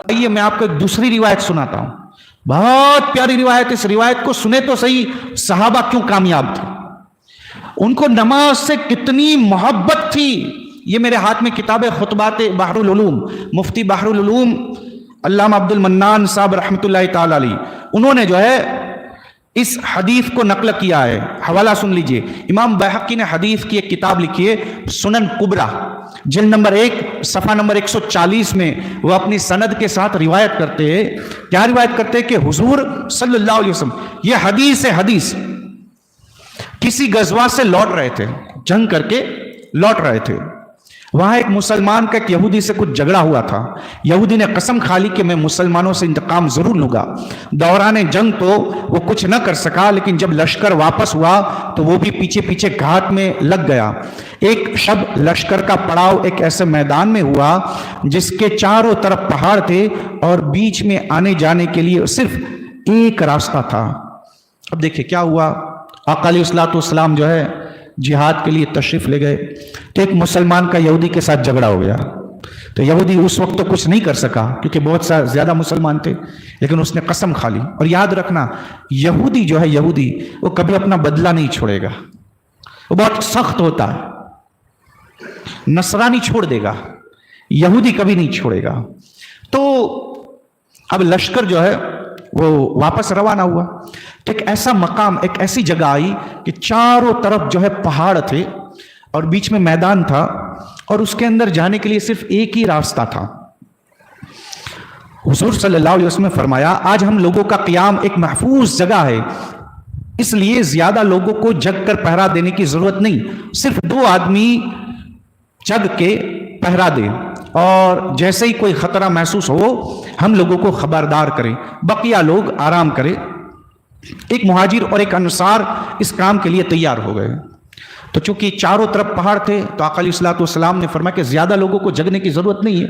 آئیے میں آپ کو ایک دوسری روایت سناتا ہوں، بہت پیاری روایت. اس روایت کو سنے تو صحیح، صحابہ کیوں کامیاب تھے، ان کو نماز سے کتنی محبت تھی. یہ میرے ہاتھ میں کتاب خطبات بحر العلوم، مفتی بحر العلوم علامہ عبد المنان صاحب رحمۃ اللہ تعالی علیہ، انہوں نے جو ہے اس حدیث کو نقل کیا ہے. حوالہ سن لیجئے. امام بہقی نے حدیث کی ایک کتاب لکھی ہے سنن کبریٰ، جلد نمبر 1 صفحہ نمبر 140 میں وہ اپنی سند کے ساتھ روایت کرتے ہیں. کیا روایت کرتے ہیں کہ حضور صلی اللہ علیہ وسلم، یہ حدیث ہے، حدیث، کسی غزوہ سے لوٹ رہے تھے، جنگ کر کے لوٹ رہے تھے. وہاں ایک مسلمان کا ایک یہودی سے کچھ جھگڑا ہوا تھا. یہودی نے قسم کھا لی کہ میں مسلمانوں سے انتقام ضرور لوں گا. دوران جنگ تو وہ کچھ نہ کر سکا، لیکن جب لشکر واپس ہوا تو وہ بھی پیچھے پیچھے گھاٹ میں لگ گیا. ایک شب لشکر کا پڑاؤ ایک ایسے میدان میں ہوا جس کے چاروں طرف پہاڑ تھے اور بیچ میں آنے جانے کے لیے صرف ایک راستہ تھا. اب دیکھیں کیا ہوا. آقا علیہ الصلوۃ والسلام جو ہے جہاد کے لیے تشریف لے گئے تو ایک مسلمان کا یہودی کے ساتھ جھگڑا ہو گیا. تو یہودی اس وقت تو کچھ نہیں کر سکا کیونکہ بہت زیادہ مسلمان تھے، لیکن اس نے قسم کھا لی. اور یاد رکھنا، یہودی جو ہے، یہودی وہ کبھی اپنا بدلہ نہیں چھوڑے گا، وہ بہت سخت ہوتا ہے. نصرانی چھوڑ دے گا، یہودی کبھی نہیں چھوڑے گا. تو اب لشکر جو ہے وہ واپس روانہ ہوا تو ایک ایسا مقام، ایک ایسی جگہ آئی کہ چاروں طرف جو ہے پہاڑ تھے اور بیچ میں میدان تھا اور اس کے اندر جانے کے لیے صرف ایک ہی راستہ تھا. حضور صلی اللہ علیہ وسلم نے فرمایا آج ہم لوگوں کا قیام ایک محفوظ جگہ ہے، اس لیے زیادہ لوگوں کو جگ کر پہرا دینے کی ضرورت نہیں، صرف 2 آدمی جگ کے پہرا دیں اور جیسے ہی کوئی خطرہ محسوس ہو ہم لوگوں کو خبردار کریں، بقیہ لوگ آرام کریں. ایک مہاجر اور ایک انصار اس کام کے لیے تیار ہو گئے. تو چونکہ چاروں طرف پہاڑ تھے تو آقا علیہ الصلوۃ والسلام نے فرمایا کہ زیادہ لوگوں کو جگنے کی ضرورت نہیں ہے،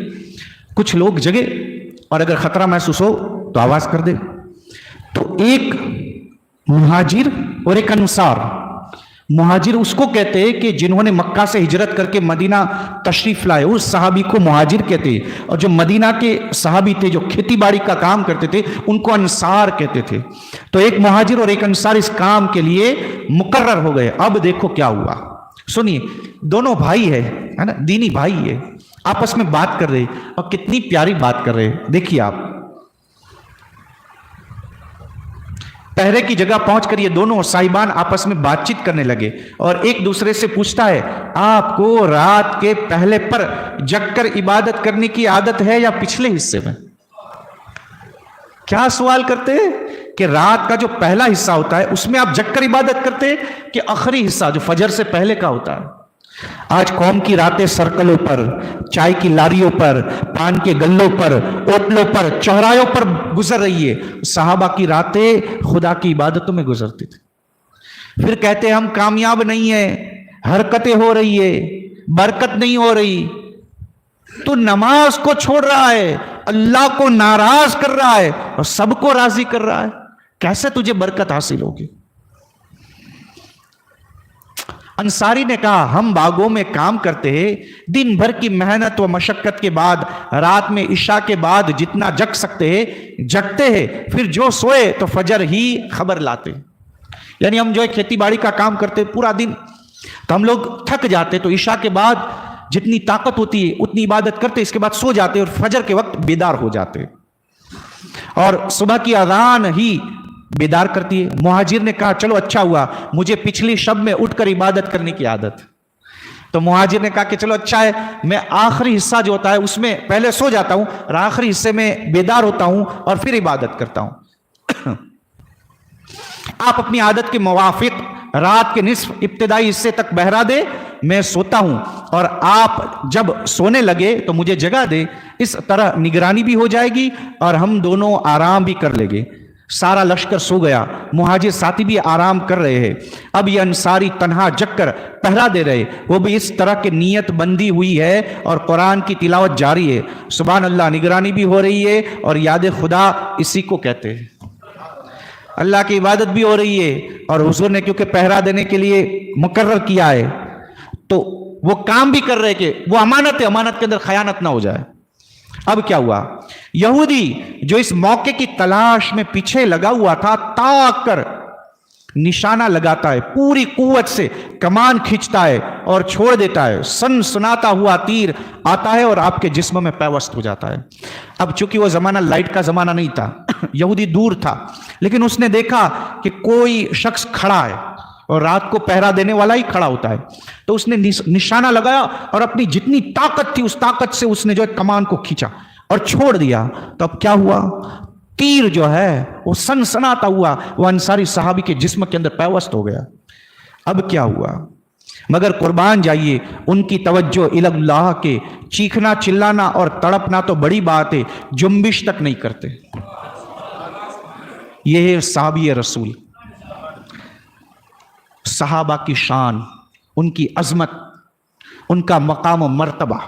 کچھ لوگ جگے اور اگر خطرہ محسوس ہو تو آواز کر دے. تو ایک مہاجر اور ایک انصار، مہاجر اس کو کہتے ہیں کہ جنہوں نے مکہ سے ہجرت کر کے مدینہ تشریف لائے، اس صحابی کو مہاجر کہتے ہیں، اور جو مدینہ کے صحابی تھے جو کھیتی باڑی کا کام کرتے تھے ان کو انصار کہتے تھے. تو ایک مہاجر اور ایک انصار اس کام کے لیے مقرر ہو گئے. اب دیکھو کیا ہوا، سنیے. دونوں بھائی ہے نا، دینی بھائی ہے، آپس میں بات کر رہے اور کتنی پیاری بات کر رہے. دیکھیے آپ، پہرے کی جگہ پہنچ کر یہ دونوں صاحبان آپس میں بات چیت کرنے لگے اور ایک دوسرے سے پوچھتا ہے آپ کو رات کے پہلے پر جگ کر عبادت کرنے کی عادت ہے یا پچھلے حصے میں؟ کیا سوال کرتے ہیں کہ رات کا جو پہلا حصہ ہوتا ہے اس میں آپ جگ کر عبادت کرتے ہیں کہ آخری حصہ جو فجر سے پہلے کا ہوتا ہے؟ آج قوم کی راتیں سرکلوں پر، چائے کی لاریوں پر، پان کے گلوں پر، اوٹلوں پر، چوراہوں پر گزر رہی ہے. صحابہ کی راتیں خدا کی عبادتوں میں گزرتی تھی. پھر کہتے ہیں ہم کامیاب نہیں ہیں، حرکتیں ہو رہی ہے، برکت نہیں ہو رہی. تو نماز کو چھوڑ رہا ہے، اللہ کو ناراض کر رہا ہے اور سب کو راضی کر رہا ہے، کیسے تجھے برکت حاصل ہوگی؟ انصاری نے کہا ہم باغوں میں کام کرتے ہیں، دن بھر کی محنت و مشقت کے بعد رات میں عشاء کے بعد جتنا جگ سکتے ہیں جگتے ہیں، پھر جو سوئے تو فجر ہی خبر لاتے. یعنی ہم جو ہے کھیتی باڑی کا کام کرتے پورا دن تو ہم لوگ تھک جاتے تو عشاء کے بعد جتنی طاقت ہوتی ہے اتنی عبادت کرتے، اس کے بعد سو جاتے اور فجر کے وقت بیدار ہو جاتے اور صبح کی اذان ہی بیدار کرتی ہے. مہاجر نے کہا چلو اچھا ہوا، مجھے پچھلی شب میں اٹھ کر عبادت کرنے کی عادت. تو مہاجر نے کہا کہ چلو اچھا ہے، میں آخری حصہ جو ہوتا ہے اس میں پہلے سو جاتا ہوں اور آخری حصے میں بیدار ہوتا ہوں اور پھر عبادت کرتا ہوں. آپ اپنی عادت کے موافق رات کے نصف ابتدائی حصے تک بہرا دے، میں سوتا ہوں اور آپ جب سونے لگے تو مجھے جگا دے. اس طرح نگرانی بھی ہو جائے گی اور ہم دونوں آرام بھی کر لیں گے. سارا لشکر سو گیا، مہاجر ساتھی بھی آرام کر رہے ہیں. اب یہ انصاری تنہا جگ کر پہرا دے رہے، وہ بھی اس طرح کی نیت بندی ہوئی ہے اور قرآن کی تلاوت جاری ہے. سبحان اللہ، نگرانی بھی ہو رہی ہے اور یاد خدا اسی کو کہتے ہیں. اللہ کی عبادت بھی ہو رہی ہے اور حضور نے کیونکہ پہرا دینے کے لیے مقرر کیا ہے تو وہ کام بھی کر رہے کہ وہ امانت ہے، امانت کے اندر خیانت نہ ہو جائے. اب کیا ہوا؟ یہودی جو اس موقع کی تلاش میں پیچھے لگا ہوا تھا، تاک کر نشانہ لگاتا ہے، پوری قوت سے کمان کھینچتا ہے اور چھوڑ دیتا ہے، سن سناتا ہوا تیر آتا ہے اور آپ کے جسم میں پیوست ہو جاتا ہے۔ اب چونکہ وہ زمانہ لائٹ کا زمانہ نہیں تھا، یہودی دور تھا، لیکن اس نے دیکھا کہ کوئی شخص کھڑا ہے اور رات کو پہرا دینے والا ہی کھڑا ہوتا ہے، تو اس نے نشانہ لگایا اور اپنی جتنی طاقت تھی اس طاقت سے اس نے جو ہے کمان کو کھینچا اور چھوڑ دیا۔ تو اب کیا ہوا؟ تیر جو ہے وہ سنسناتا ہوا وہ انصاری صحابی کے جسم کے اندر پیوست ہو گیا۔ اب کیا ہوا؟ مگر قربان جائیے، ان کی توجہ الی اللہ کے، چیخنا چلانا اور تڑپنا تو بڑی بات ہے، جنبش تک نہیں کرتے۔ یہ ہے صحابی رسول، صحابہ کی شان، ان کی عظمت، ان کا مقام و مرتبہ۔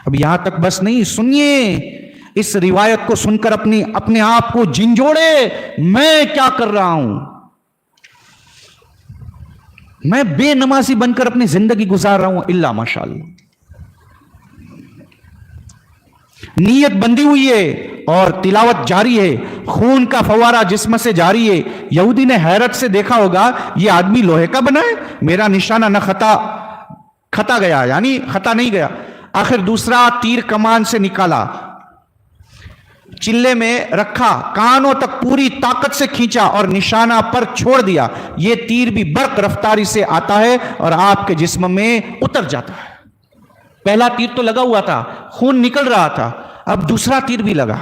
اب یہاں تک بس نہیں، سنیے اس روایت کو سن کر اپنے آپ کو جھنجھوڑے، میں کیا کر رہا ہوں؟ میں بے نمازی بن کر اپنی زندگی گزار رہا ہوں، الا ماشاءاللہ نیت بندی ہوئی ہے اور تلاوت جاری ہے، خون کا فوارہ جسم سے جاری ہے۔ یہودی نے حیرت سے دیکھا ہوگا، یہ آدمی لوہے کا بنا ہے، میرا نشانہ نہ خطا گیا، یعنی خطا نہیں گیا۔ آخر دوسرا تیر کمان سے نکالا، چلے میں رکھا، کانوں تک پوری طاقت سے کھینچا اور نشانہ پر چھوڑ دیا۔ یہ تیر بھی برق رفتاری سے آتا ہے اور آپ کے جسم میں اتر جاتا ہے۔ پہلا تیر تو لگا ہوا تھا، خون نکل رہا تھا، اب دوسرا تیر بھی لگا،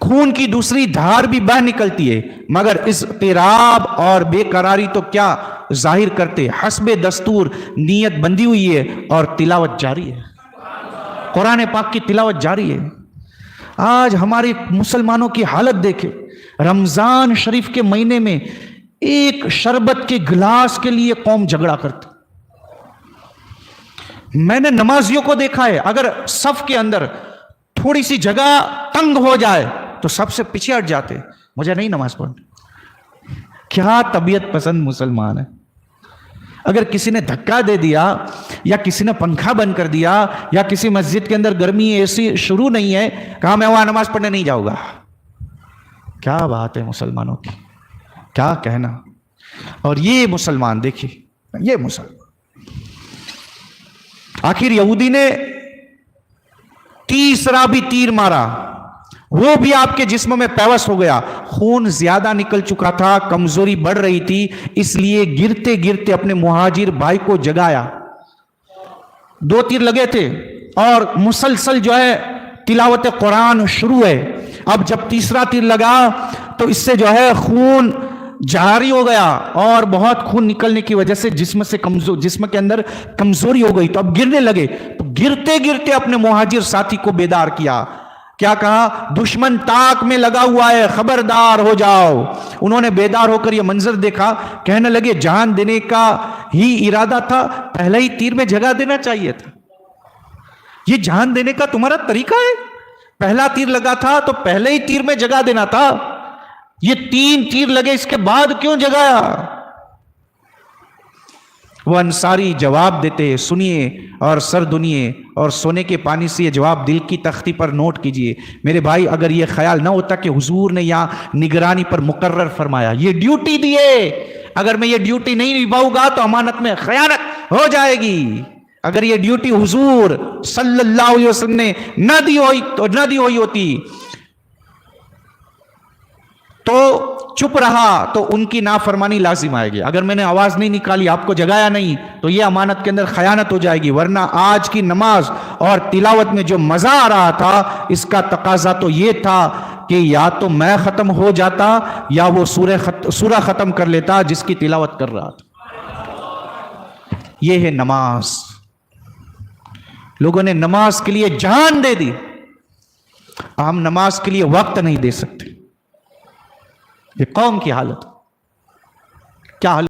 خون کی دوسری دھار بھی بہ نکلتی ہے، مگر اضطراب اور بے قراری تو کیا ظاہر کرتے؟ حسب دستور نیت بندی ہوئی ہے اور تلاوت جاری ہے، قرآن پاک کی تلاوت جاری ہے۔ آج ہمارے مسلمانوں کی حالت دیکھیں، رمضان شریف کے مہینے میں ایک شربت کے گلاس کے لیے قوم جھگڑا کرتی۔ میں نے نمازیوں کو دیکھا ہے، اگر صف کے اندر تھوڑی سی جگہ تنگ ہو جائے تو سب سے پیچھے ہٹ جاتے، مجھے نہیں نماز پڑھنی۔ کیا طبیعت پسند مسلمان ہے! اگر کسی نے دھکا دے دیا یا کسی نے پنکھا بند کر دیا یا کسی مسجد کے اندر گرمی ایسی شروع نہیں ہے، کہا میں وہاں نماز پڑھنے نہیں جاؤں گا۔ کیا بات ہے مسلمانوں کی، کیا کہنا! اور یہ مسلمان دیکھیے، یہ مسلمان آخر یہودی نے تیسرا بھی تیر مارا، وہ بھی آپ کے جسم میں پیوست ہو گیا، خون زیادہ نکل چکا تھا، کمزوری بڑھ رہی تھی، اس لیے گرتے گرتے اپنے مہاجر بھائی کو جگایا۔ 2 تیر لگے تھے اور مسلسل جو ہے تلاوت قرآن شروع ہے۔ اب جب تیسرا تیر لگا تو اس سے جو ہے خون جاری ہو گیا اور بہت خون نکلنے کی وجہ سے جسم کے اندر کمزوری ہو گئی، تو اب گرنے لگے۔ تو گرتے گرتے اپنے مہاجر ساتھی کو بیدار کیا، کیا کہا؟ دشمن طاق میں لگا ہوا ہے، خبردار ہو جاؤ۔ انہوں نے بیدار ہو کر یہ منظر دیکھا، کہنے لگے جان دینے کا ہی ارادہ تھا، پہلے ہی تیر میں جگہ دینا چاہیے تھا۔ یہ جان دینے کا تمہارا طریقہ ہے؟ پہلا تیر لگا تھا تو پہلے ہی تیر میں جگہ دینا تھا، یہ 3 تیر لگے اس کے بعد کیوں جگایا؟ وہ انصاری جواب دیتے، سنیے اور سر دنیے اور سونے کے پانی سے یہ جواب دل کی تختی پر نوٹ کیجئے۔ میرے بھائی، اگر یہ خیال نہ ہوتا کہ حضور نے یہاں نگرانی پر مقرر فرمایا، یہ ڈیوٹی دیے، اگر میں یہ ڈیوٹی نہیں نبھاؤں گا تو امانت میں خیانت ہو جائے گی، اگر یہ ڈیوٹی حضور صلی اللہ علیہ وسلم نے نہ دی ہوئی ہوتی تو چپ رہا تو ان کی نافرمانی لازم آئے گی۔ اگر میں نے آواز نہیں نکالی، آپ کو جگایا نہیں، تو یہ امانت کے اندر خیانت ہو جائے گی۔ ورنہ آج کی نماز اور تلاوت میں جو مزہ آ رہا تھا، اس کا تقاضا تو یہ تھا کہ یا تو میں ختم ہو جاتا یا وہ سورہ ختم کر لیتا جس کی تلاوت کر رہا تھا۔ یہ ہے نماز۔ لوگوں نے نماز کے لیے جان دے دی، ہم نماز کے لیے وقت نہیں دے سکتے۔ یہ قوم کی حالت کیا حالت